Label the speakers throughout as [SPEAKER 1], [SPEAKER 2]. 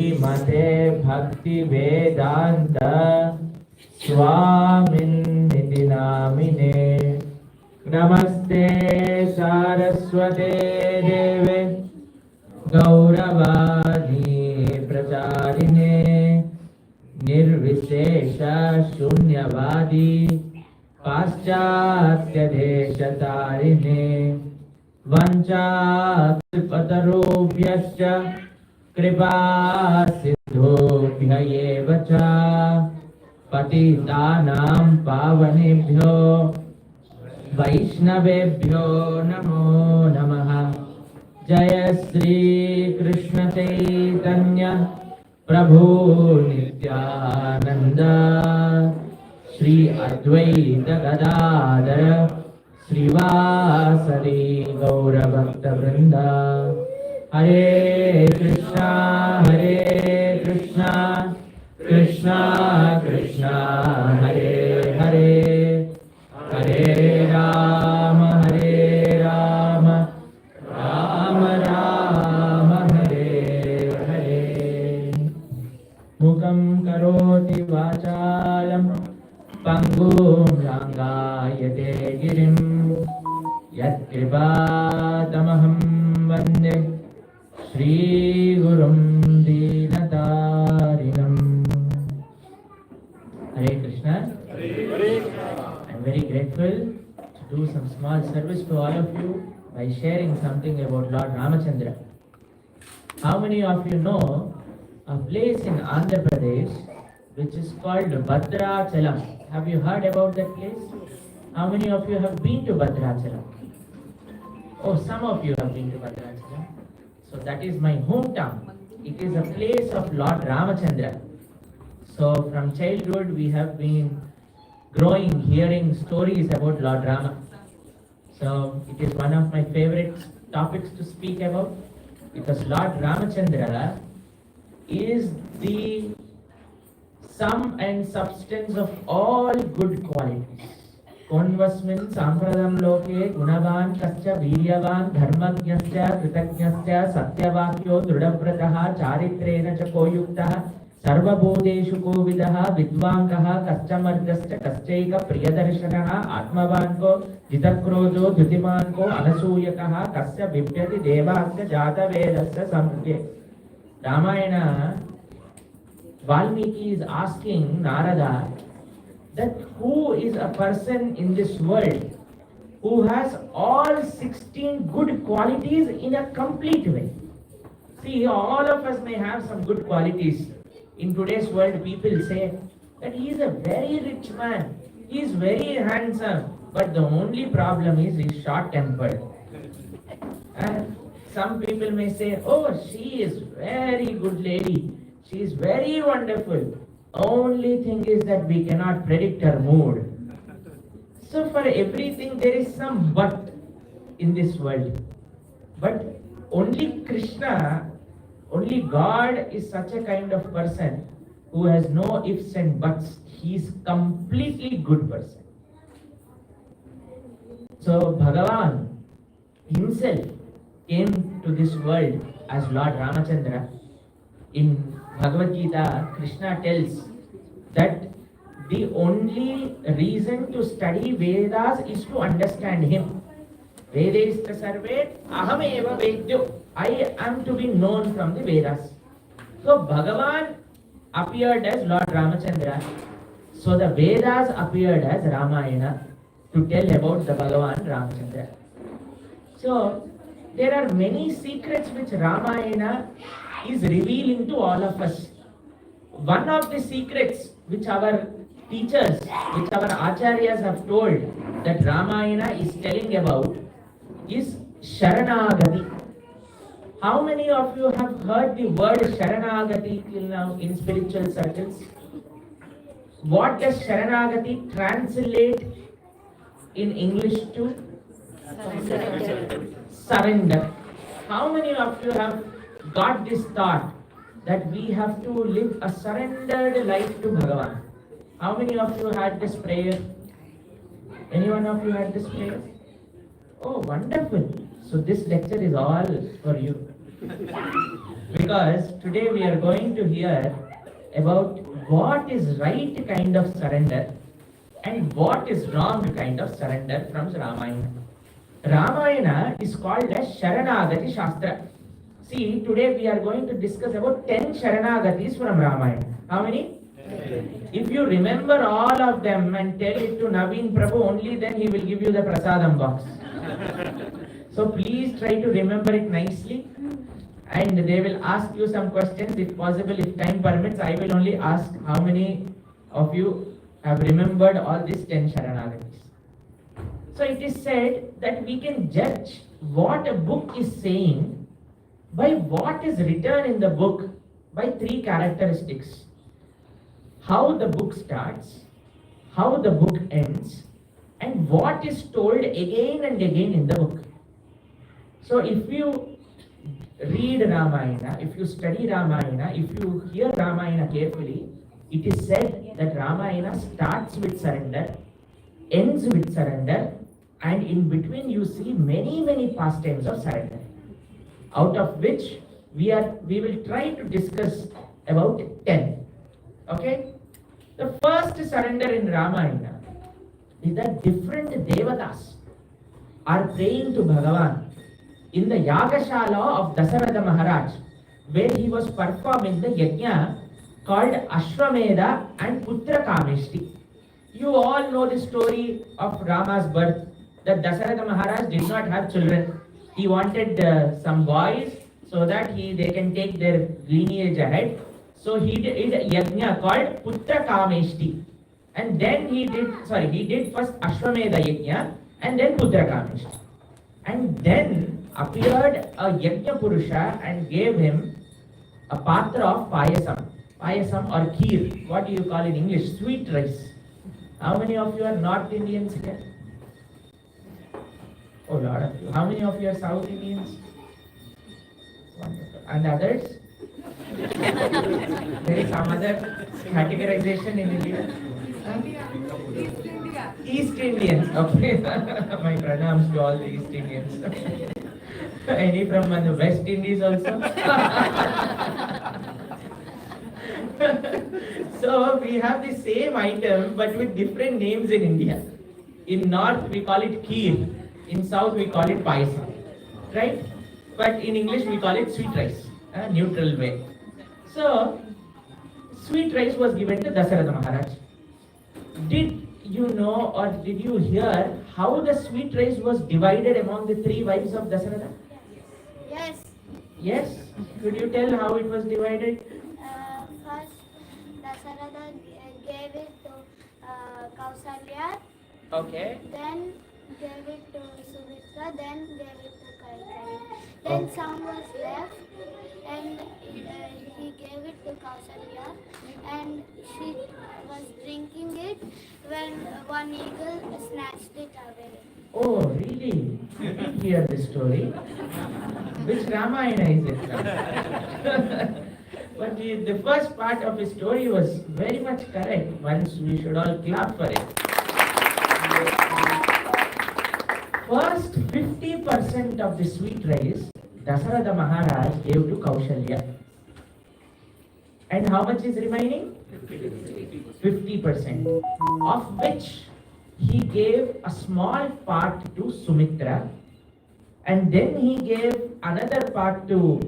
[SPEAKER 1] मते भक्ति वेदांत स्वामिन्निति नामिने नमस्ते सारस्वते देवे गौरवाणी प्रचारिणे निर्विशेष शून्यवादी पाश्चात्य देशतारिणे वंचाकल्पतरुभ्यश्च कृपा सिद्धोभ्य एव च पतितानां पावनेभ्यो वैष्णवेभ्यो नमो नमः। जय श्री कृष्ण चैतन्य प्रभु नित्यानंद श्री अद्वैत गदाधर श्रीवासदि गौरभक्त वृंद। हरे कृष्णा कृष्णा कृष्णा हरे हरे हरे राम राम राम हरे हरे। मुखं करोति वाचालं पंगुं लंघयते गिरिं यत्कृपातमहं वन्दे श्रीगुरुं दीनतारिणम्। Hare Krishna. I'm very grateful to do some small service to all of you by sharing something about Lord Ramachandra. How many of you know a place in Andhra Pradesh which is called Bhadrachalam? Have you heard about that place? How many of you have been to Bhadrachalam? Oh, some of you have been to Bhadrachalam. So that is my hometown. It is a place of Lord Ramachandra. So from childhood we have been growing, hearing stories about Lord Rama. So it is one of my favorite topics to speak about, because Lord Ramachandra is the sum and substance of all good qualities. Konvasmin sampradam loke gunavan kascha viryavan dharmajnascha kritajnascha satyavakyo dridavratah charitrena cha koyuktah सर्वभूतेषु कोविदः विद्वांगः कश्चमर्दश्च कश्चैक प्रियदर्शनः आत्मवान् को जितक्रोधो धृतिमान् को अनसूयकः कस्य बिभ्यति देवास्य जातवेदस्य सम्मुखे। Ramayana, Valmiki is asking Narada that who is a person in this world who has all 16 good qualities in a complete way. See, all of us may have some good qualities. In today's world, people say that he is a very rich man, he is very handsome, but the only problem is he is short-tempered. And some people may say, oh, she is very good lady, she is very wonderful. Only thing is that we cannot predict her mood. So for everything there is some but in this world. But only Krishna, only God is such a kind of person who has no ifs and buts. He is completely good person. So Bhagavan himself came to this world as Lord Ramachandra. In Bhagavad Gita, Krishna tells that the only reason to study Vedas is to understand him. Vedesta sarve aham eva vedyo. I am to be known from the Vedas. So Bhagavan appeared as Lord Ramachandra. So the Vedas appeared as Ramayana to tell about the Bhagavan Ramachandra. So there are many secrets which Ramayana is revealing to all of us. One of the secrets which our teachers, which our acharyas have told that Ramayana is telling about is Sharanagati. How many of you have heard the word Sharanagati till now in spiritual circles? What does Sharanagati translate in English to? Surrender. How many of you have got this thought that we have to live a surrendered life to Bhagavan? How many of you had this prayer? Any one of you had this prayer? Oh, wonderful. So this lecture is all for you. Because today we are going to hear about what is right kind of surrender and what is wrong kind of surrender from Ramayana. Ramayana is called as Sharanagati Shastra. See, today we are going to discuss about 10 Sharanagatis from Ramayana. How many? 10. If you remember all of them and tell it to Naveen Prabhu, only then he will give you the prasadam box. So please try to remember it nicely. And they will ask you some questions. If possible, if time permits, I will only ask how many of you have remembered all these 10 Sharanagatis. So it is said that we can judge what a book is saying by what is written in the book by 3 characteristics. How the book starts, how the book ends, and what is told again and again in the book. So if you read Ramayana, if you study Ramayana, if you hear Ramayana carefully, it is said that Ramayana starts with surrender, ends with surrender, and in between you see many pastimes of surrender, out of which we will try to discuss about 10. Okay? The first surrender in Ramayana is that different devatas are praying to Bhagavan in the Yagashala of Dasaratha Maharaj, where he was performing the yajna called Ashwamedha and Putra Kameshti. You all know the story of Rama's birth, that Dasaratha Maharaj did not have children. He wanted some boys so that they can take their lineage ahead. So he did a yajna called Putra Kameshti. And then he did first Ashwamedha yajna and then Putra Kameshti. And then appeared a Yajna Purusha and gave him a patra of payasam. Payasam or kheer. What do you call in English? Sweet rice. How many of you are North Indians here? Oh, lot of you. How many of you are South Indians? Wonderful. And others? There is some other categorization in India? East Indians. Okay. My pranams to all the East Indians. Any from the West Indies also? So we have the same item but with different names in India. In North we call it kheer. In South we call it payasam. Right? But in English we call it sweet rice. A neutral way. So, sweet rice was given to Dasaratha Maharaj. Did you know or did you hear how the sweet rice was divided among the 3 wives of Dasaratha?
[SPEAKER 2] Yes.
[SPEAKER 1] Yes? Could you tell how it was divided?
[SPEAKER 2] First, Dasaratha gave it to Kausalya.
[SPEAKER 1] Okay.
[SPEAKER 2] Then gave it to Sumitra. Then gave it to Kaikeyi. Then some was left, and he gave it to Kausalya, and she was drinking it when one eagle snatched it away.
[SPEAKER 1] Oh, really? You didn't hear this story? Which Ramayana is it from? But the first part of the story was very much correct. Once we should all clap for it. First 50% of the sweet rice, Dasaratha Maharaj gave to Kaushalya. And how much is remaining? 50%. Of which he gave a small part to Sumitra. And then he gave another part to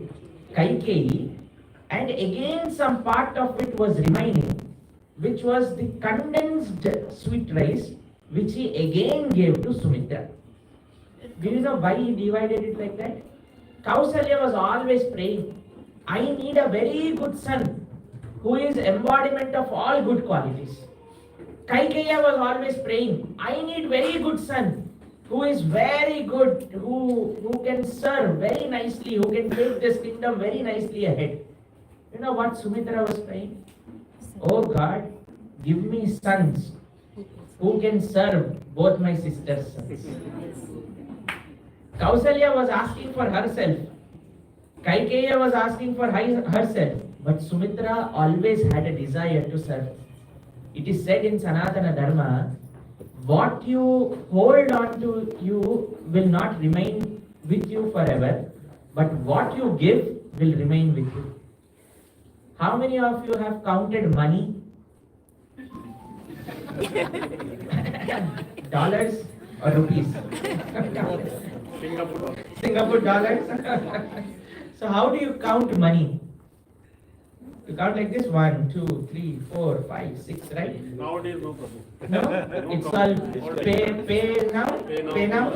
[SPEAKER 1] Kaikeyi. And again some part of it was remaining, which was the condensed sweet rice, which he again gave to Sumitra. Do you know why he divided it like that? Kausalya was always praying, I need a very good son who is embodiment of all good qualities. Kaikeyi was always praying, I need very good son who is very good, who can serve very nicely, who can take this kingdom very nicely ahead. You know what Sumitra was praying? Oh God, give me sons who can serve both my sisters' sons. Kausalya was asking for herself. Kaikeyi was asking for herself. But Sumitra always had a desire to serve. It is said in Sanatana Dharma, what you hold on to you will not remain with you forever. but what you give will remain with you. How many of you have counted money? Dollars or rupees? Singapore dollars. So how do you count money? You count like this: 1, 2, 3, 4, 5, 6, right?
[SPEAKER 3] Nowadays, no problem.
[SPEAKER 1] No, it's all pay now.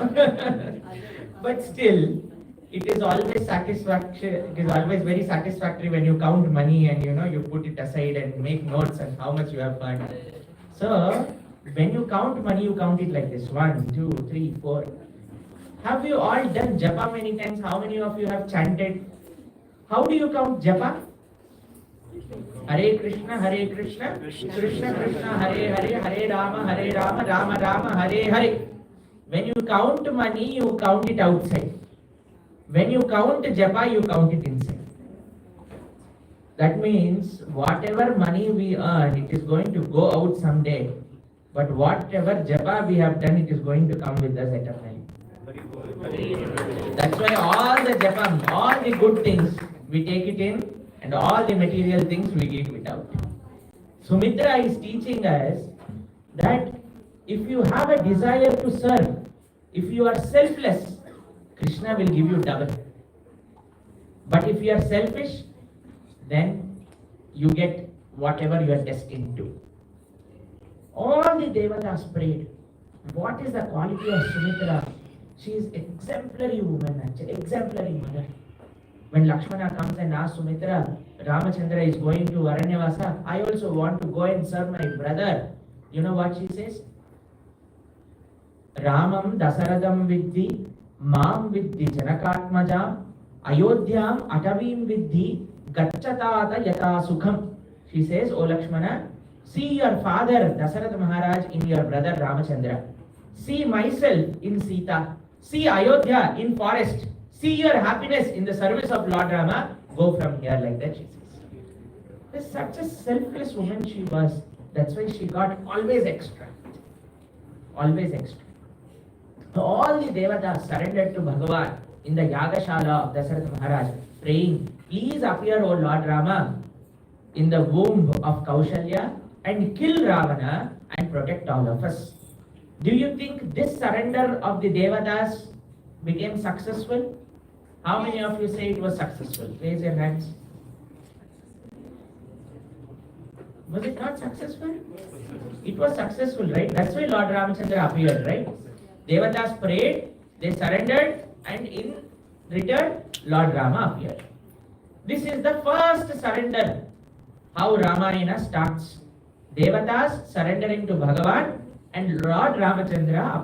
[SPEAKER 1] But still, it is always satisfaction. It is always very satisfactory when you count money and you put it aside and make notes on how much you have earned. So when you count money, you count it like this: 1, 2, 3, 4. Have you all done japa many times? How many of you have chanted? How do you count japa? Hare Krishna, Krishna Krishna, Hare Hare, Hare Rama, Rama Rama, Hare Hare. When you count money, you count it outside. When you count japa, you count it inside. That means whatever money we earn, it is going to go out someday. But whatever japa we have done, it is going to come with us eternally. That's why all the japam, all the good things, we take it in, and all the material things we give it out. Sumitra is teaching us that if you have a desire to serve, if you are selfless, Krishna will give you double. But if you are selfish, then you get whatever you are destined to. All the Devatas prayed. What is the quality of Sumitra? She is exemplary woman, actually, exemplary mother. When Lakshmana comes and asks Sumitra, Ramachandra is going to Aranyavasa, I also want to go and serve my brother. You know what she says? Ramam Dasaradam Viddhi, Mam Viddhi Janakatmajam, Ayodhyam Atavim Viddhi, Gachatata Yata Sukham. She says, O Lakshmana, see your father Dasaratha Maharaj in your brother Ramachandra. See myself in Sita. See Ayodhya in forest. See your happiness in the service of Lord Rama. Go from here, like that, she says. Such a selfless woman she was. That's why she got always extra. Always extra. So all the Devatas surrendered to Bhagavan in the Yagashala of Dasaratha Maharaj, praying, please appear, O Lord Rama, in the womb of Kaushalya and kill Ravana and protect all of us. Do you think this surrender of the Devatas became successful? How many of you say it was successful? Raise your hands. Was it not successful? It was successful, right? That's why Lord Ramachandra appeared, right? Devatas prayed, they surrendered, and in return, Lord Rama appeared. This is the first surrender. How Ramayana starts. Devatas surrendering to Bhagavan and Lord Ramachandra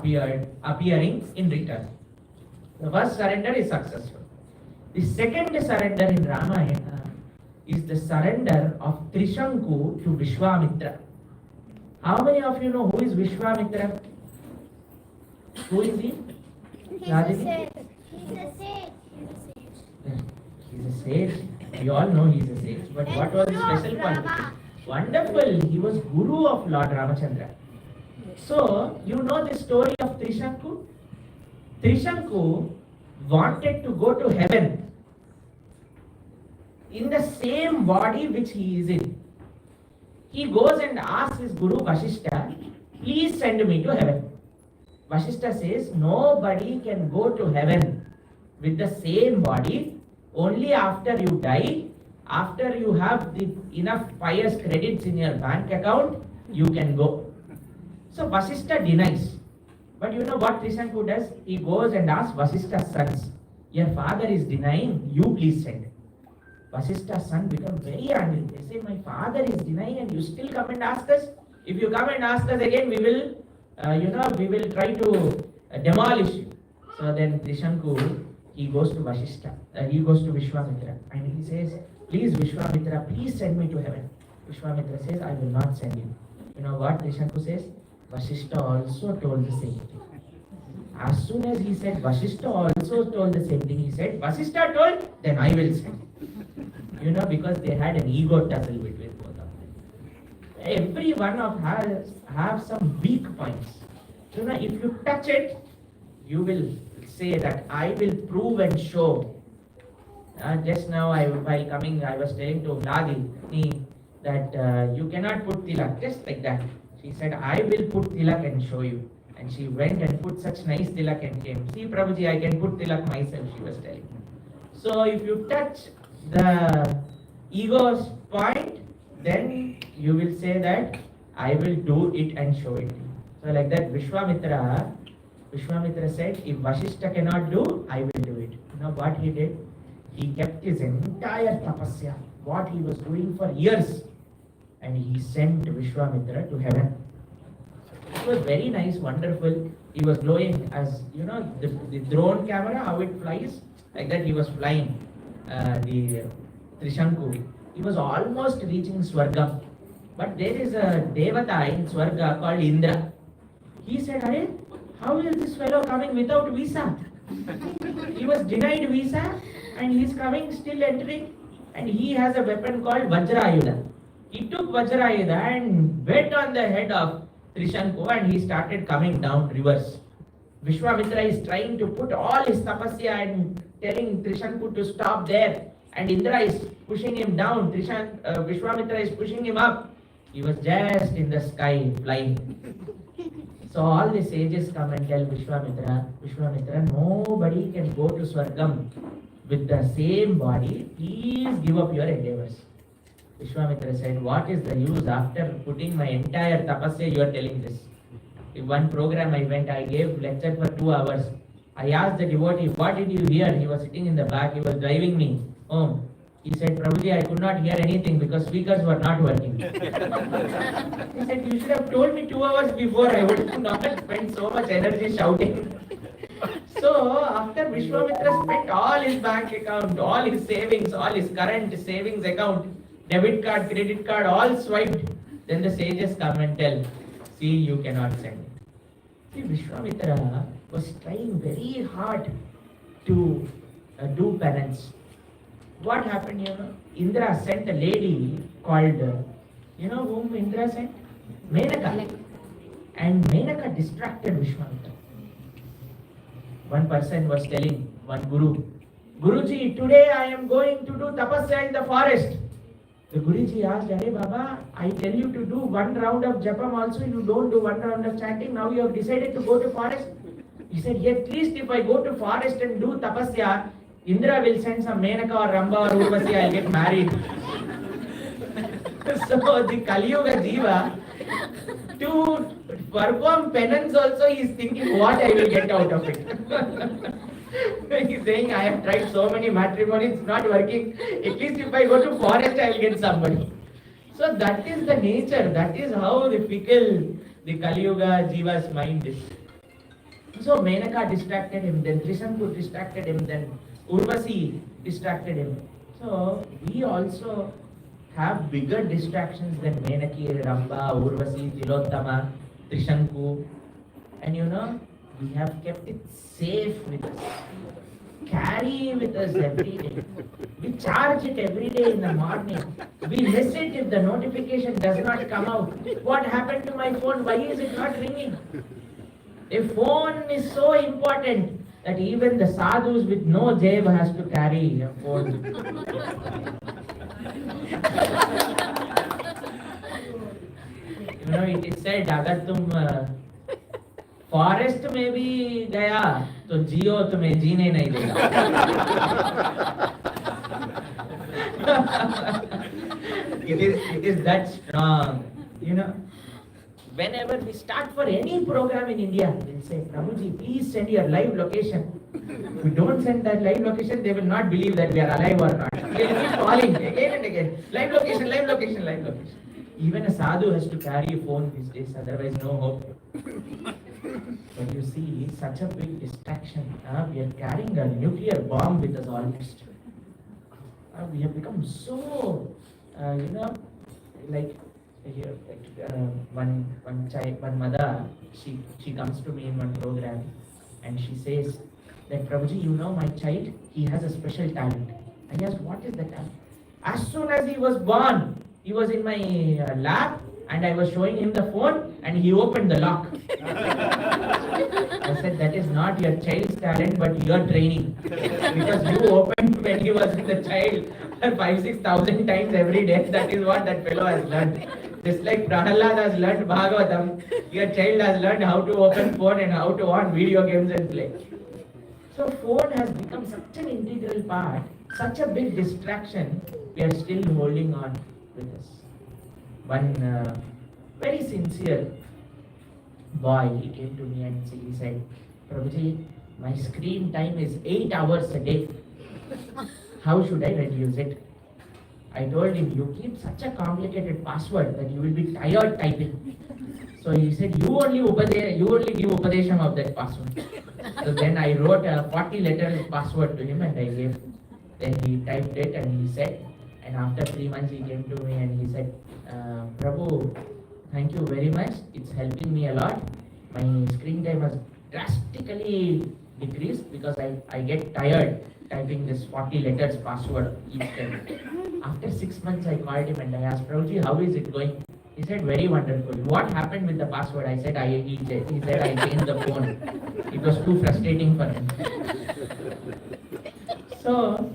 [SPEAKER 1] appearing in return. The first surrender is successful. The second surrender in Ramayana is the surrender of Trishanku to Vishwamitra. How many of you know who is Vishwamitra? Who is he?
[SPEAKER 2] He's a sage. He's a sage.
[SPEAKER 1] He's a sage. We all know he's a sage. But what was his special quality? Wonderful. He was Guru of Lord Ramachandra. So, you know the story of Trishanku? Trishanku wanted to go to heaven in the same body which he is in. He goes and asks his Guru Vasishtha, please send me to heaven. Vasishtha says, nobody can go to heaven with the same body. Only after you die, after you have enough pious credits in your bank account, you can go. So Vasishtha denies. But you know what Trishanku does? He goes and asks Vasishtha's sons, your father is denying, you please send. Vasishtha's son become very angry. They say, my father is denying and you still come and ask us? If you come and ask us again, we will try to demolish you. So then Trishanku, he goes to Vasishtha, he goes to Vishwamitra and he says, please Vishwamitra, please send me to heaven. Vishwamitra says, I will not send you. You know what Trishanku says? Vasishtha also told the same thing. As soon as he said Vasishtha also told the same thing, he said, Vasishtha told, then I will send. You know, because they had an ego tussle between both of them. Every one of us have some weak points. You know, if you touch it, you will say that I will prove and show Just now, while coming, I was telling to Nadi that you cannot put tilak, just like that. She said, I will put tilak and show you. And she went and put such nice tilak and came. See, Prabhuji, I can put tilak myself, she was telling. So if you touch the ego's point, then you will say that I will do it and show it to you. So like that, Vishwamitra said, if Vashishta cannot do, I will do it. You know what he did? He kept his entire tapasya, what he was doing for years, and he sent Vishwamitra to heaven. It was very nice, wonderful. He was blowing, as you know, the drone camera, how it flies, like that he was flying the Trishanku. He was almost reaching Swargam. But there is a Devata in Swarga called Indra. He said, Are, how is this fellow coming without visa? He was denied visa and he is coming, still entering. And he has a weapon called Vajrayudha. He took Vajrayudha and bet on the head of Trishanku and he started coming down reverse. Vishwamitra is trying to put all his tapasya and telling Trishanku to stop there. And Indra is pushing him down. Vishwamitra is pushing him up. He was just in the sky flying. So all the sages come and tell Vishwamitra, nobody can go to Swargam with the same body. Please give up your endeavors. Vishwamitra said, what is the use after putting my entire tapasya, you are telling this? In one program I went, I gave lecture for 2 hours. I asked the devotee, what did you hear? He was sitting in the back, he was driving me home. He said, Prabhuji, I could not hear anything because speakers were not working. He said, you should have told me 2 hours before, I would not have spent so much energy shouting. So, after Vishwamitra spent all his bank account, all his savings, all his current savings account, debit card, credit card, all swiped, then the sages come and tell, see, you cannot send it. See, Vishwamitra was trying very hard to do penance. What happened, you know? Indra sent a lady called, you know whom Indra sent? Menaka. And Menaka distracted Vishwamitra. One person was telling one guru, Guruji, today I am going to do tapasya in the forest. The Guruji asked, Hey Baba, I tell you to do 1 round of japam also, you don't do 1 round of chanting, now you have decided to go to forest. He said, at least if I go to forest and do tapasya, Indra will send some Menaka or Ramba or Urvasi, I'll get married. So the Kali Yuga Jiva, to perform penance also, he is thinking what I will get out of it. He is saying, I have tried so many matrimonies, it's not working. At least if I go to forest, I will get somebody. So that is the nature, that is how the fickle, the Kali Yuga Jiva's mind is. So Menaka distracted him, then Trishanku distracted him, then Urvasi distracted him. So we also have bigger distractions than Menaki, Ramba, Urvasi, Tilottama, Trishanku. And you know, we have kept it safe with us. Carry with us every day. We charge it every day in the morning. We miss it if the notification does not come out. What happened to my phone? Why is it not ringing? A phone is so important that even the sadhus with no jab has to carry a phone. You know, it is said, अगर तुम forest में भी गया तो जियो तुम्हें जीने नहीं देगा. It is that strong, you know. Whenever we start for any program in India, we'll say, Prabhuji, please send your live location. If we don't send that live location, they will not believe that we are alive or not. They will keep calling again and again. Live location, live location, live location. Even a sadhu has to carry a phone these days, otherwise no hope. But you see, such a big distraction. We are carrying a nuclear bomb with us almost. We have become so, you know, like, here, one mother, she comes to me in one program and she says that, Prabhuji, you know my child, he has a special talent. I asked, what is the talent? As soon as he was born, he was in my lap and I was showing him the phone and he opened the lock. I said, that is not your child's talent, but your training. Because you opened when he was in the child 5,000-6,000 times every day. That is what that fellow has learned. Just like Prahalad has learned Bhagavatam, your child has learned how to open phone and how to on video games and play. So phone has become such an integral part, such a big distraction, we are still holding on with us. One very sincere boy, he came to me and he said, Prabhuji, my screen time is 8 hours a day. How should I reduce it? I told him, you keep such a complicated password that you will be tired typing. So he said, you only give upadesham of that password. So then I wrote a 40-letter password to him and I gave. Then he typed it and he said, and after 3 months he came to me and he said, Prabhu, thank you very much. It's helping me a lot. My screen time has drastically decreased because I get tired typing this 40 letters password each time. After 6 months I called him and I asked, Prabhuji, how is it going? He said, very wonderful. What happened with the password? I said, he said, I changed the phone. It was too frustrating for him. So,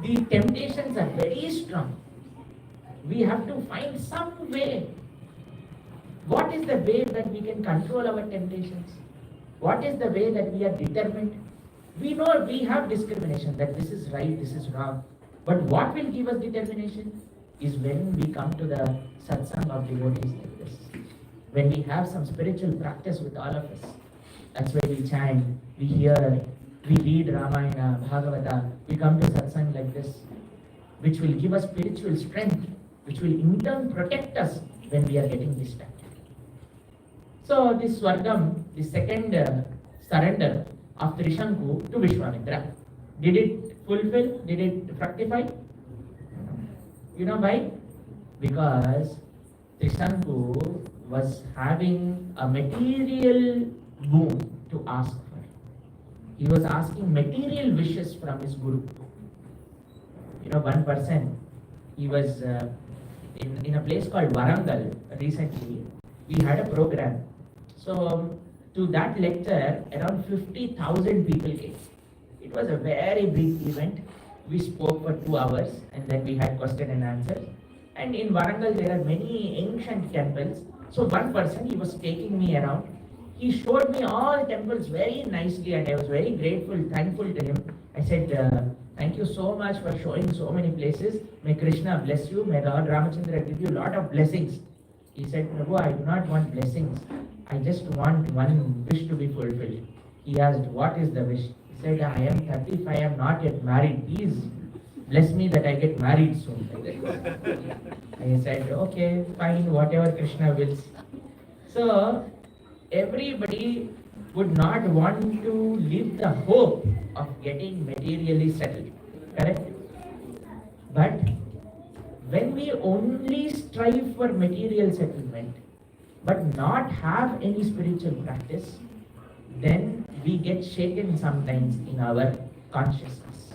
[SPEAKER 1] the temptations are very strong. We have to find some way. What is the way that we can control our temptations? What is the way that we are determined? We know we have discrimination, that this is right, this is wrong. But what will give us determination is when we come to the satsang of devotees like this. When we have some spiritual practice with all of us. That's why we chant, we hear, we read Ramayana, Bhagavata, we come to satsang like this, which will give us spiritual strength, which will in turn protect us when we are getting distracted. So this Swargam, the second surrender of Trishanku to Vishwamitra, did it fulfill? Did it fructify? You know why? Because Trishanku was having a material boon to ask for. He was asking material wishes from his Guru. You know, one person, he was in a place called Warangal recently. We had a program. So to that lecture, around 50,000 people came. It was a very big event. We spoke for 2 hours and then we had question and answers. And in Warangal there are many ancient temples. So one person, he was taking me around. He showed me all the temples very nicely and I was very grateful, thankful to him. I said, thank you so much for showing so many places. May Krishna bless you. May Lord Ramachandra give you a lot of blessings. He said, Prabhu, I do not want blessings. I just want one wish to be fulfilled. He asked, what is the wish? He said, I am 35, I am not yet married. Please bless me that I get married soon. I said, okay, fine, whatever Krishna wills. So, everybody would not want to live the hope of getting materially settled. Correct? But when we only strive for material settlement, but not have any spiritual practice, then we get shaken sometimes in our consciousness.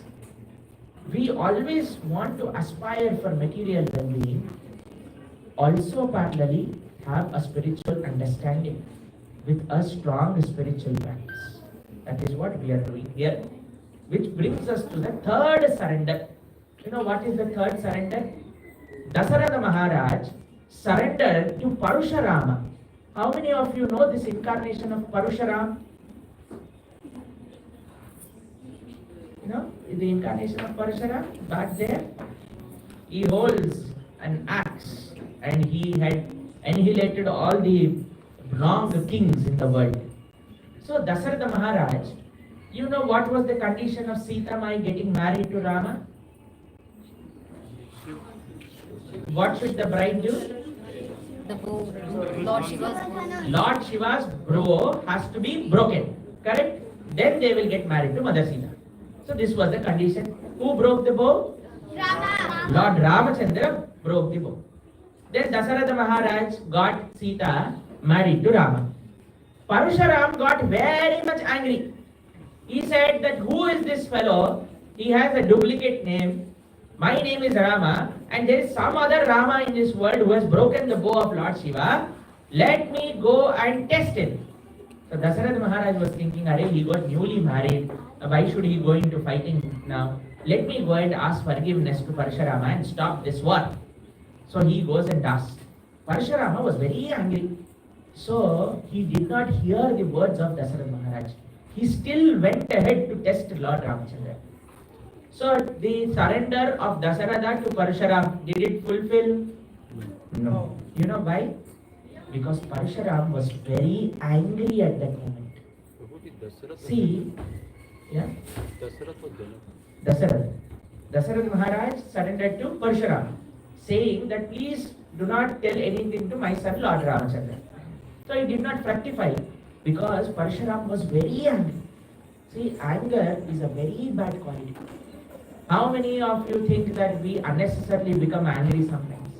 [SPEAKER 1] We always want to aspire for material well-being, also parallelly have a spiritual understanding with a strong spiritual practice. That is what we are doing here, which brings us to the third surrender. You know what is the third surrender? Dasaratha Maharaj surrendered to Parashurama. How many of you know this incarnation of Parashuram? You know, the incarnation of Parashuram back there? He holds an axe and he had annihilated all the wrong kings in the world. So Dasaratha Maharaj, you know what was the condition of Sita Mai getting married to Rama? What should the bride do?
[SPEAKER 3] The bow, Lord
[SPEAKER 1] Shiva's bow has to be broken. Correct? Then they will get married to Mother Sita. So this was the condition. Who broke the bow?
[SPEAKER 2] Rama.
[SPEAKER 1] Lord Ramachandra broke the bow. Then Dasaratha Maharaj got Sita married to Rama. Parashuram got very much angry. He said that who is this fellow? He has a duplicate name. My name is Rama, and there is some other Rama in this world who has broken the bow of Lord Shiva. Let me go and test him. So Dasarath Maharaj was thinking, Arey, he got newly married. Why should he go into fighting now? Let me go and ask forgiveness to Parshurama and stop this war. So he goes and asks. Parshurama was very angry. So he did not hear the words of Dasarath Maharaj. He still went ahead to test Lord Ramachandra. So the surrender of Dasaratha to Parshuram, did it fulfill? No. You know why? Because Parshuram was very angry at that moment. See, yeah? Dasarath. Dasarath Maharaj surrendered to Parshuram, saying that please do not tell anything to my son Lord Ramachandra. So he did not fructify because Parshuram was very angry. See, anger is a very bad quality. How many of you think that we unnecessarily become angry sometimes?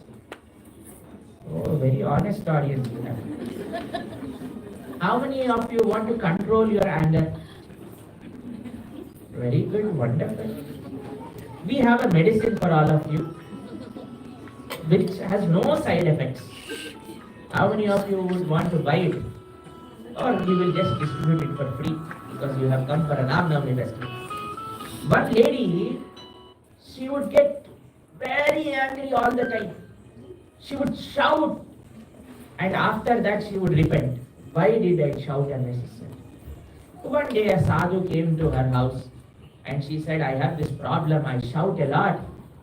[SPEAKER 1] Oh, very honest audience you have. How many of you want to control your anger? Very good, wonderful. We have a medicine for all of you, which has no side effects. How many of you would want to buy it? Or we will just distribute it for free because you have come for an Ram Navami festival. One lady, she would get very angry all the time. She would shout, and after that she would repent. Why did I shout unnecessarily? One day a sadhu came to her house and she said, I have this problem, I shout a lot.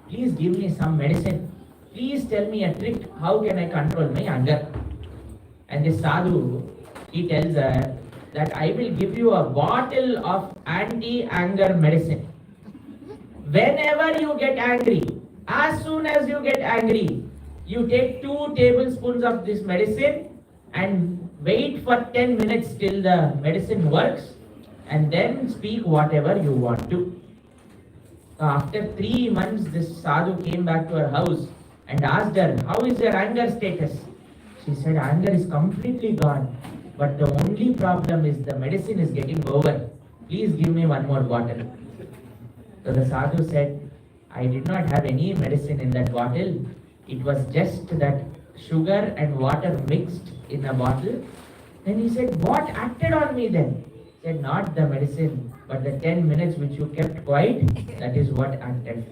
[SPEAKER 1] Please give me some medicine. Please tell me a trick. How can I control my anger? And the sadhu, he tells her that I will give you a bottle of anti-anger medicine. Whenever you get angry, as soon as you get angry, you take 2 tablespoons of this medicine and wait for 10 minutes till the medicine works and then speak whatever you want to. So after 3 months, this sadhu came back to her house and asked her, how is your anger status? She said, anger is completely gone, but the only problem is the medicine is getting over. Please give me one more bottle. So the sadhu said, I did not have any medicine in that bottle. It was just that sugar and water mixed in a bottle. Then he said, what acted on me then? He said, not the medicine, but the 10 minutes which you kept quiet, that is what acted.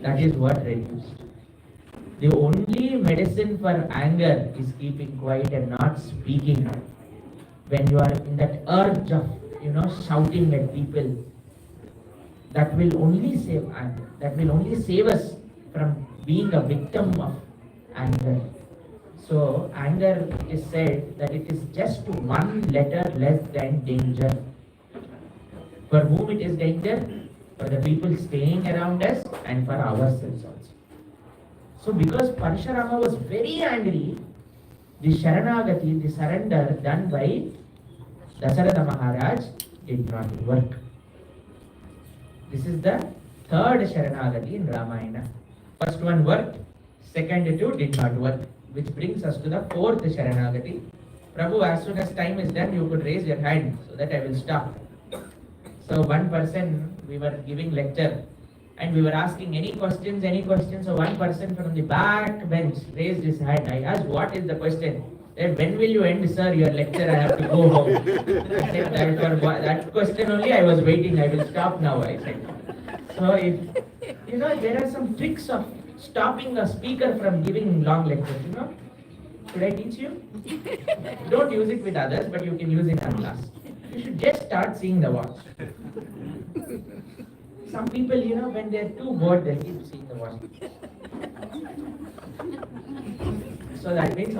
[SPEAKER 1] That is what reduced. The only medicine for anger is keeping quiet and not speaking. When you are in that urge of, shouting at people, that will only save anger. That will only save us from being a victim of anger. So anger is said that it is just 1 letter less than danger. For whom it is danger? For the people staying around us and for ourselves also. So because Parshurama was very angry, the Sharanagati, the surrender done by Dasaratha Maharaj did not work. This is the 3rd Sharanagati in Ramayana. First one worked, second 2 did not work, which brings us to the 4th Sharanagati. Prabhu, as soon as time is done, you could raise your hand so that I will stop. So one person, we were giving lecture and we were asking any questions. So one person from the back bench raised his hand. I asked, what is the question? Said, when will you end, sir, your lecture? I have to go home. I said, that question only I was waiting. I will stop now, I said. So if, there are some tricks of stopping a speaker from giving long lectures, Should I teach you? Don't use it with others, but you can use it in class. You should just start seeing the watch. Some people, when they're too bored, they keep seeing the watch. So that means,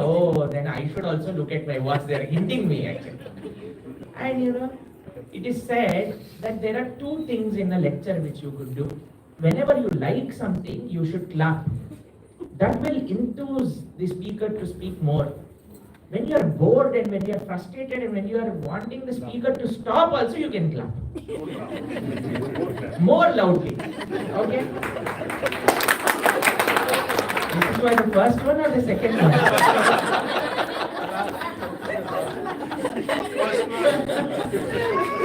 [SPEAKER 1] then I should also look at my watch. They're hinting me actually. And it is said that there are 2 things in a lecture which you could do. Whenever you like something, you should clap. That will enthuse the speaker to speak more. When you are bored and when you are frustrated and when you are wanting the speaker to stop also, you can clap. More loudly. Okay? This is why the first one or the second one?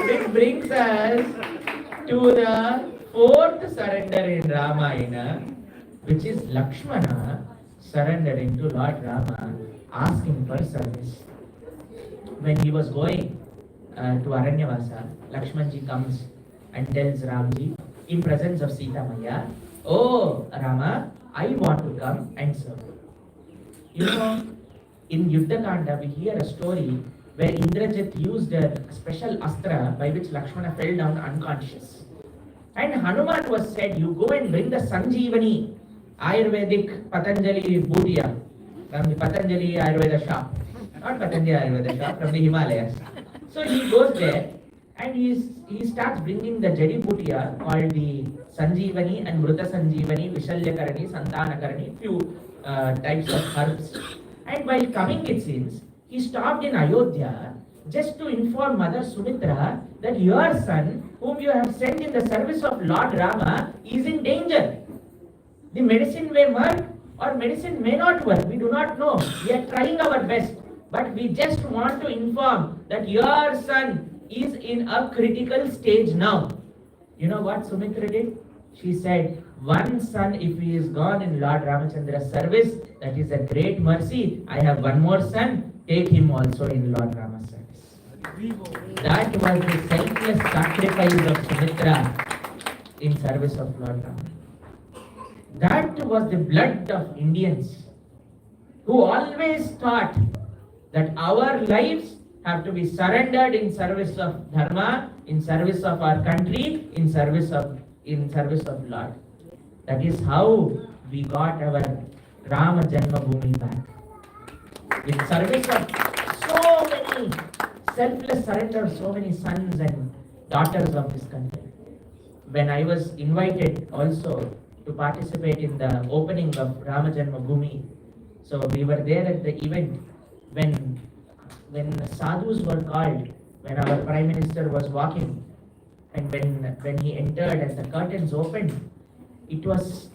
[SPEAKER 1] Which brings us to the fourth surrender in Ramayana, which is Lakshmana surrendering to Lord Rama, asking for service. When he was going to Aranyavasa, Lakshmanji comes and tells Ramji in presence of Sita Maya, "Oh Rama, I want to come and serve." You know, in Yuddhakanda we hear a story where Indrajit used a special astra by which Lakshmana fell down unconscious. And Hanuman was said, "You go and bring the Sanjeevani Ayurvedic Patanjali Bhutia from the Patanjali Ayurveda shop." Not Patanjali Ayurveda shop, from the Himalayas. So he goes there and he starts bringing the Jadi Bhutia called the Sanjeevani and Mruta Sanjeevani, Vishalyakarani, Santanakarani, few types of herbs. And while coming, it seems, he stopped in Ayodhya just to inform Mother Sumitra that your son, whom you have sent in the service of Lord Rama, is in danger. The medicine may work or medicine may not work. We do not know. We are trying our best. But we just want to inform that your son is in a critical stage now. You know what Sumitra did? She said, "One son, if he is gone in Lord Ramachandra's service, that is a great mercy. I have one more son, take him also in Lord Rama's service." That was the selfless sacrifice of Sumitra in service of Lord Rama. That was the blood of Indians who always thought that our lives have to be surrendered in service of Dharma, in service of our country, in service of Lord. That is how we got our Rama Janmabhoomi back. With service of so many selfless surrender, so many sons and daughters of this country. When I was invited also to participate in the opening of Rama Janmabhoomi, so we were there at the event when sadhus were called, when our Prime Minister was walking, and when he entered and the curtains opened, it was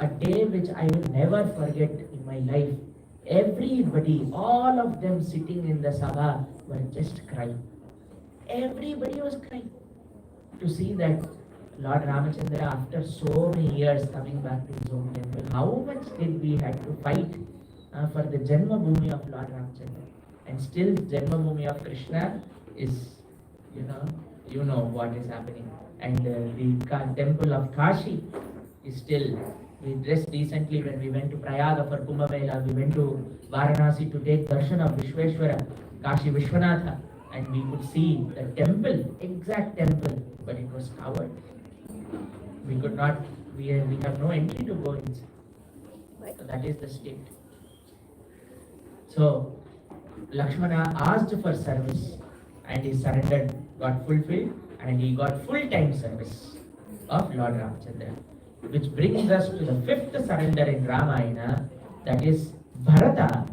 [SPEAKER 1] a day which I will never forget in my life. Everybody, all of them sitting in the sabha were just crying. Everybody was crying to see that Lord Ramachandra, after so many years coming back to his own temple, how much did we have to fight for the Janmabhoomi of Lord Ramachandra. And still Janmabhoomi of Krishna is, you know what is happening. And the temple of Kashi is still, we dressed decently when we went to Prayaga for Kumbh Mela, we went to Varanasi to take darshan of Vishweshwara, Kashi Vishwanatha, and we could see the temple, exact temple, but it was covered. We could not, we have no entry to go inside. So that is the state. So Lakshmana asked for service and he surrendered, got fulfilled, and he got full-time service of Lord Ramachandra. Which brings us to the fifth surrender in Ramayana, that is Bharata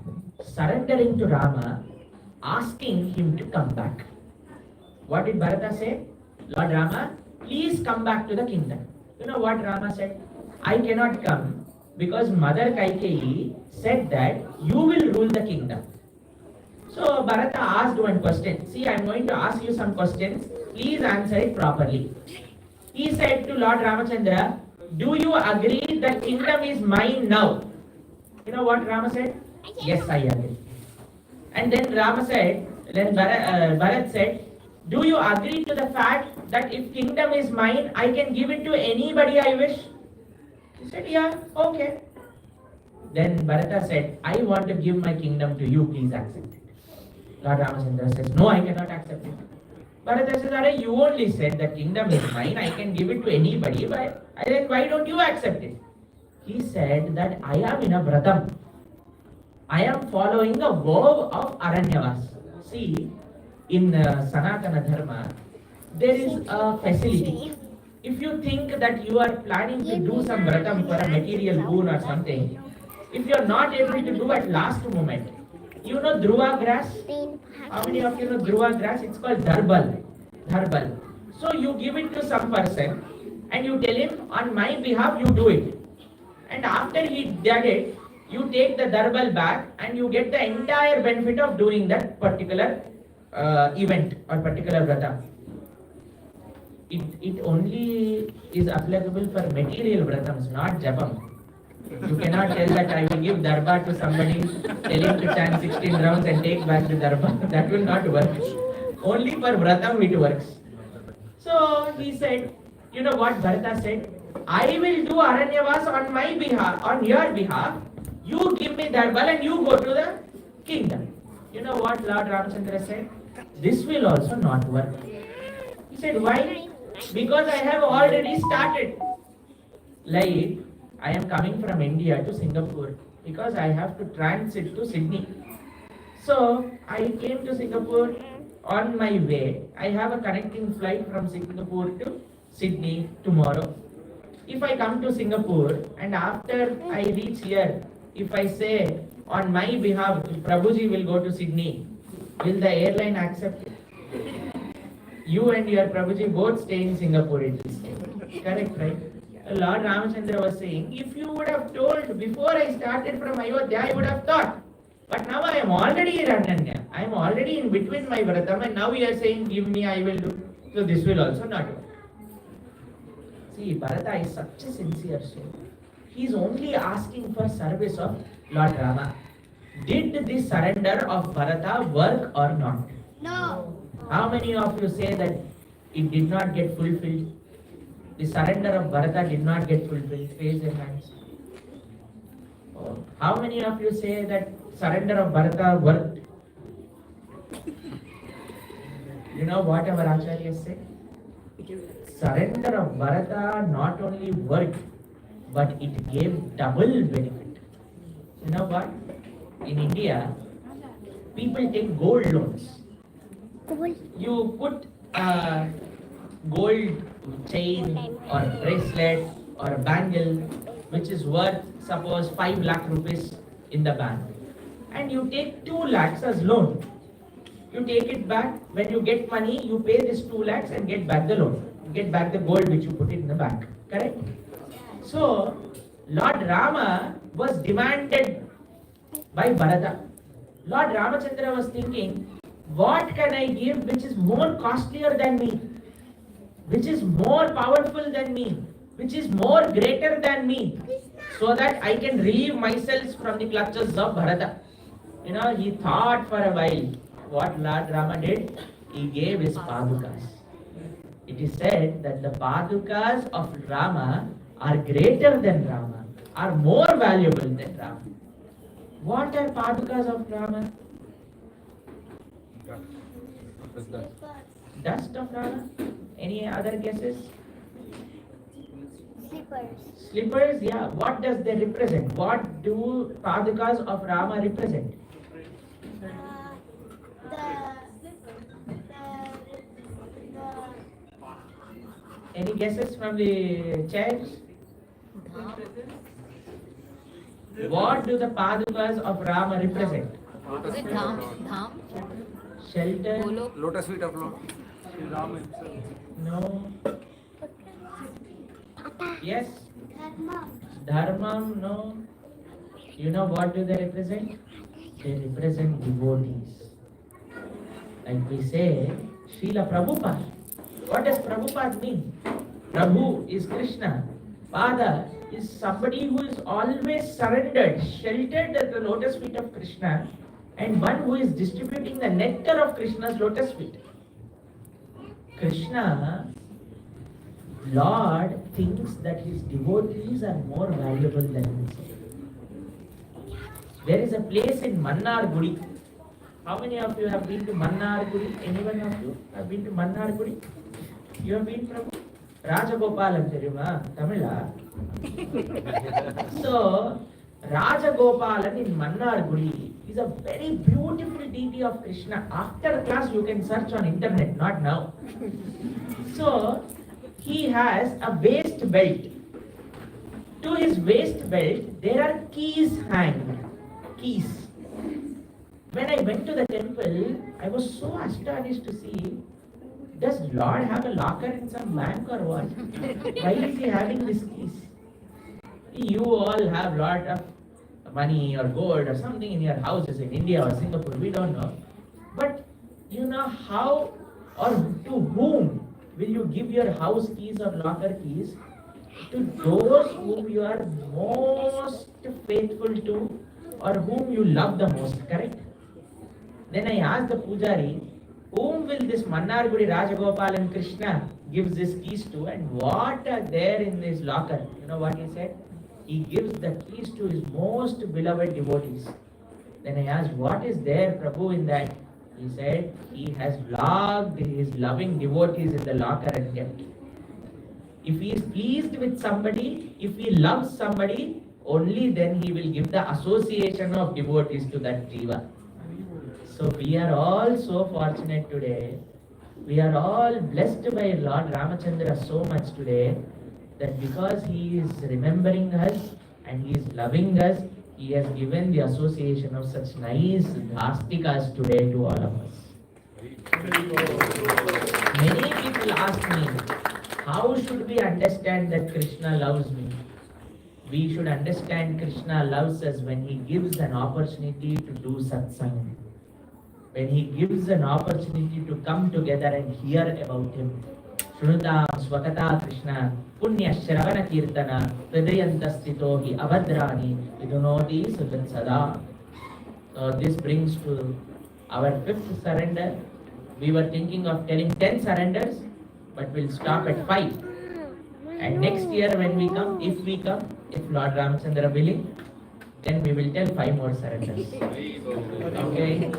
[SPEAKER 1] surrendering to Rama, asking him to come back. What did Bharata say? "Lord Rama, please come back to the kingdom." You know what Rama said? "I cannot come because Mother Kaikeyi said that you will rule the kingdom." So Bharata asked one question. See, I am going to ask you some questions. Please answer it properly. He said to Lord Ramachandra, "Do you agree that kingdom is mine now?" You know what Rama said? "Yes, I agree." And then Bharat said, "Do you agree to the fact that if kingdom is mine, I can give it to anybody I wish?" He said, "Yeah, okay." Then Bharata said, "I want to give my kingdom to you, please accept it." Lord Ramachandra says, "No, I cannot accept it." Bharata says, "Are you only said that kingdom is mine, I can give it to anybody, then why don't you accept it?" He said that I am in a vratam. I am following the vow of Aranyavas. See, in Sanatana Dharma, there is a facility. If you think that you are planning to do some vratam for a material boon or something, if you are not able to do at last moment, you know dhruva grass? How many of you know dhruva grass? It's called dharbal. Dharbal. So you give it to some person and you tell him, "On my behalf you do it." And after he did it, you take the dharbal back and you get the entire benefit of doing that particular event or particular vrata. it only is applicable for material vratams, not japam. You cannot tell that I will give darbar to somebody, tell him to chant 16 rounds and take back the darbar. That will not work. Only for vratam it works. So he said, you know what Bharata said? I will do Aranyavas on my behalf, on your behalf. You give me Darbal and you go to the kingdom. You know what Lord Ramchandra said? This will also not work. He said, why? Because I have already started. Like, I am coming from India to Singapore because I have to transit to Sydney. So, I came to Singapore on my way. I have a connecting flight from Singapore to Sydney tomorrow. If I come to Singapore and after I reach here, if I say on my behalf, Prabhuji will go to Sydney, will the airline accept it? You and your Prabhuji both stay in Singapore, it will stay. Correct, right? Lord Ramachandra was saying, if you would have told before I started from Ayodhya, I would have thought. But now I am already in Ananya. I am already in between my Vratam and now you are saying, give me, I will do. So this will also not work. See, Bharata is such a sincere soul. He is only asking for service of Lord Rama. Did this surrender of Bharata work or not?
[SPEAKER 2] No.
[SPEAKER 1] How many of you say that it did not get fulfilled? The surrender of Bharata did not get fulfilled. Raise your hands. Oh. How many of you say that surrender of Bharata worked? You know what our Acharyas say? Surrender of Bharata not only worked, but it gave double benefit. You know what? In India, people take gold loans. You put a gold chain or bracelet or a bangle which is worth suppose 5 lakh rupees in the bank and you take 2 lakhs as loan. You take it back, when you get money, you pay this 2 lakhs and get back the loan. Get back the gold which you put it in the bank. Correct? So, Lord Rama was demanded by Bharata. Lord Ramachandra was thinking, what can I give which is more costlier than me? Which is more powerful than me? Which is more greater than me? So that I can relieve myself from the clutches of Bharata. You know, he thought for a while. What Lord Rama did? He gave his padukas. It is said that the padukas of Rama are greater than Rama, are more valuable than Rama. What are padukas of Rama? Dust of Rama? Any other guesses?
[SPEAKER 2] Slippers.
[SPEAKER 1] Slippers, yeah. What does they represent? What do padukas of Rama represent? Any guesses from the chairs? What do the padukas of Rama represent?
[SPEAKER 3] Is it dham? Dham?
[SPEAKER 1] Shelter?
[SPEAKER 3] Golok?
[SPEAKER 4] Lotus feet of Lord.
[SPEAKER 1] No. Yes?
[SPEAKER 2] Dharma.
[SPEAKER 1] Dharmam? No. You know what do they represent? They represent devotees. Like we say, Srila Prabhupada. What does Prabhupada mean? Prabhu is Krishna. Pada is somebody who is always surrendered, sheltered at the lotus feet of Krishna, and one who is distributing the nectar of Krishna's lotus feet. Krishna, Lord, thinks that his devotees are more valuable than himself. There is a place in Mannargudi. How many of you have been to Mannargudi? Anyone of you have been to Mannargudi? You have been, Prabhu? Rajagopalan, Tamila. So, Rajagopalan in Mannargudi is a very beautiful deity of Krishna. After class, you can search on internet, not now. So, he has a waist belt. To his waist belt, there are keys hanged. Keys. When I went to the temple, I was so astonished to see, does Lord have a locker in some bank or what? Why is he having these keys? You all have lot of money or gold or something in your houses in India or Singapore, we don't know. But you know how or to whom will you give your house keys or locker keys to those whom you are most faithful to or whom you love the most, correct? Then I asked the Pujari, whom will this Mannargudi Rajagopal and Krishna gives these keys to and what are there in this locker? You know what he said? He gives the keys to his most beloved devotees. Then I asked, what is there, Prabhu, in that? He said, he has locked his loving devotees in the locker and kept. If he is pleased with somebody, if he loves somebody, only then he will give the association of devotees to that jiva. So we are all so fortunate today. We are all blessed by Lord Ramachandra so much today that because he is remembering us and he is loving us, he has given the association of such nice dhastikas today to all of us. Many people ask me, how should we understand that Krishna loves me? We should understand Krishna loves us when he gives an opportunity to do satsang. When he gives an opportunity to come together and hear about him. Shrunutam swakata Krishna punya shravana kirtana hridayantastito hi abhadrani vidunoti sudat sada. So this brings to our fifth surrender. We were thinking of telling 10 surrenders, but we'll stop at 5. And next year when we come, if Lord Ramachandra willing, then we will tell 5 more surrenders. Okay?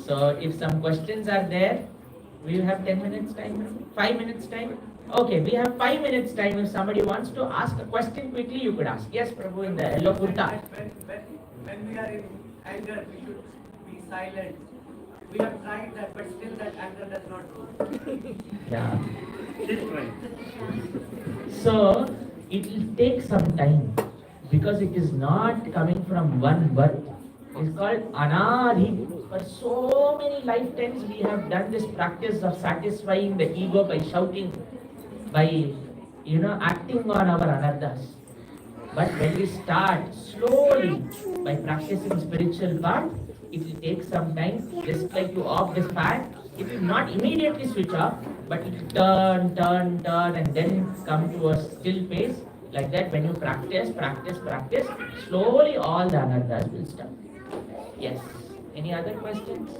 [SPEAKER 1] So if some questions are there, we will have 10 minutes time, 5 minutes time. Okay, we have 5 minutes time. If somebody wants to ask a question quickly, you could ask. Yes, Prabhu, in the yellow kurta.
[SPEAKER 4] When we are in anger, we should be silent. We have tried that, but still that anger does not go.
[SPEAKER 1] Yeah. So it will take some time because it is not coming from one birth. It's called anadhi. For so many lifetimes we have done this practice of satisfying the ego by shouting, by acting on our anarthas. But when we start slowly by practicing spiritual path, it will take some time. Just like you off this fan, it will not immediately switch off, but it will turn and then come to a still pace. Like that, when you practice, slowly all the anarthas will stop. Yes. Any other questions?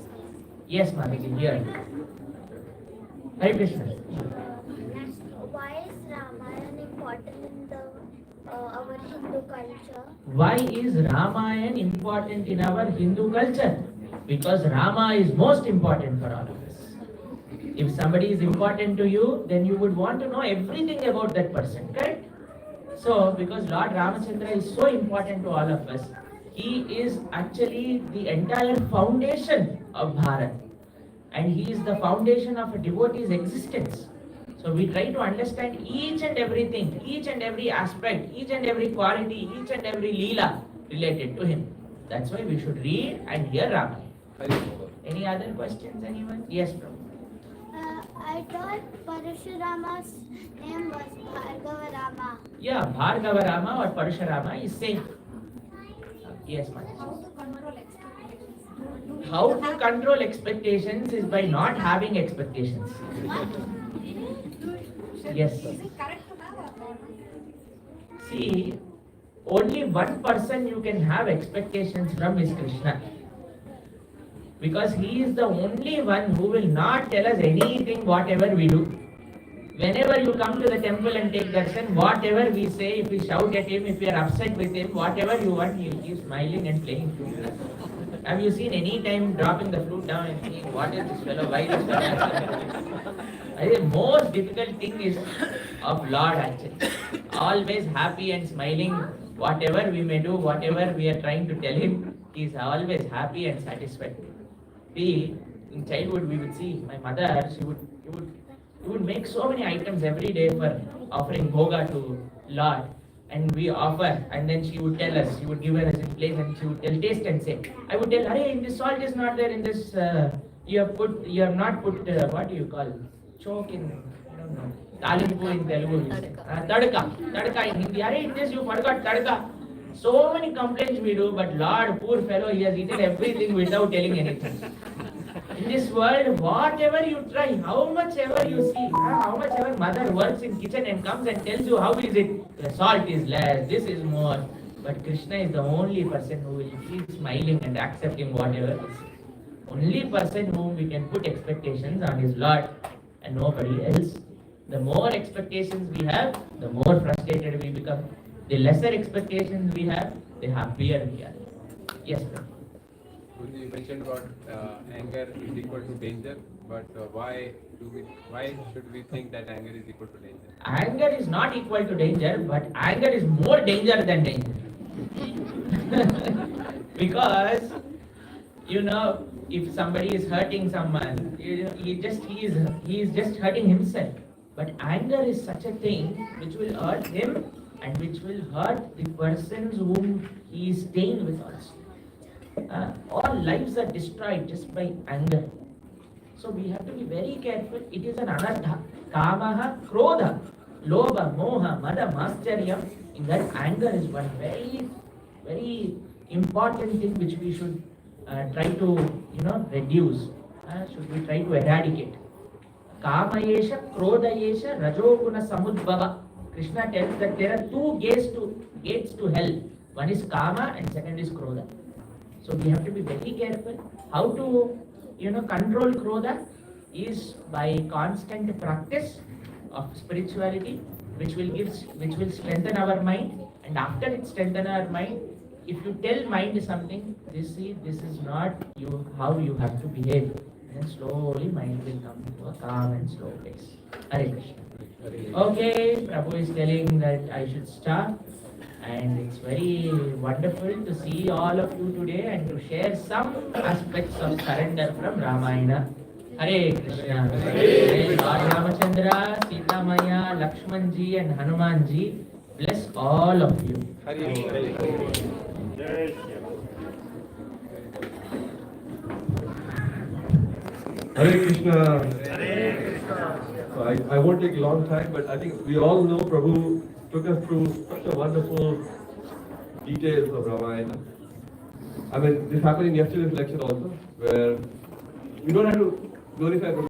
[SPEAKER 1] Yes, Mataji, here. Hare Krishna.
[SPEAKER 2] Why is Ramayana important in our Hindu culture?
[SPEAKER 1] Why is Ramayana important in our Hindu culture? Because Rama is most important for all of us. If somebody is important to you, then you would want to know everything about that person, correct? So, because Lord Ramachandra is so important to all of us, he is actually the entire foundation of Bharat. And he is the foundation of a devotee's existence. So we try to understand each and everything, each and every aspect, each and every quality, each and every leela related to him. That's why we should read and hear Ramayana. Any other questions, anyone? Yes, Prabhu.
[SPEAKER 2] I thought Parashurama's name was Bhargava Rama.
[SPEAKER 1] Yeah, Bhargava Rama or Parashurama is same. Yes, ma'am. How to control expectations is by not having expectations. Yes. See, only one person you can have expectations from is Krishna. Because he is the only one who will not tell us anything whatever we do. Whenever you come to the temple and take darshan, whatever we say, if we shout at him, if we are upset with him, whatever you want, he will keep smiling and playing flute. Have you seen any time dropping the flute down and saying, what is this fellow, why this fellow? I think the most difficult thing is of Lord actually. Always happy and smiling, whatever we may do, whatever we are trying to tell him, he is always happy and satisfied. See, in childhood we would see my mother, she would make so many items every day for offering bhoga to Lord. And we offer, and then she would tell us, she would give us in place and she would tell, taste and say. I would tell, hey, in this salt is not there, in this, you have not put, what do you call, choke in, I don't know, talimpu in Telugu, we say. Tadka in Hindi, in this you forgot tadka. So many complaints we do, but Lord, poor fellow, he has eaten everything without telling anything. In this world, whatever you try, how much ever you see, how much ever mother works in kitchen and comes and tells you how is it, the salt is less, this is more. But Krishna is the only person who will keep smiling and accepting whatever is. Only person whom we can put expectations on is Lord and nobody else. The more expectations we have, the more frustrated we become. The lesser expectations we have, the happier we are. Yes, sir.
[SPEAKER 5] You mentioned about anger is equal to danger, but why should we think that anger is equal to danger?
[SPEAKER 1] Anger is not equal to danger, but anger is more danger than danger. Because, if somebody is hurting someone, he is just hurting himself. But anger is such a thing which will hurt him and which will hurt the persons whom he is staying with also. All lives are destroyed just by anger. So we have to be very careful. It is an anartha. Kamaha, krodha, lobha, moha, mada, mascharya. In that, anger is one very, very important thing which we should try to, reduce. Should we try to eradicate? Kamayesha, krodayesha, rajoguna samudbhava. Krishna tells that there are two gates to hell. One is kama and second is krodha. So we have to be very careful. How to, control krodha is by constant practice of spirituality, which will strengthen our mind. And after it strengthens our mind, if you tell mind something, this is not how you have to behave. Then slowly mind will come to a calm and slow place. Hare Krishna. Okay, Prabhu is telling that I should stop. And it's very wonderful to see all of you today and to share some aspects of surrender from Ramayana. Hare Krishna. Hare Lord Ramachandra, Sita Maya, Lakshman ji and Hanuman ji bless all of you.
[SPEAKER 6] Hare Krishna. So I won't take a long time, but I think we all know Prabhu took us through such a wonderful details of Ramayana. I mean, this happened in yesterday's lecture also, where we don't have to glorify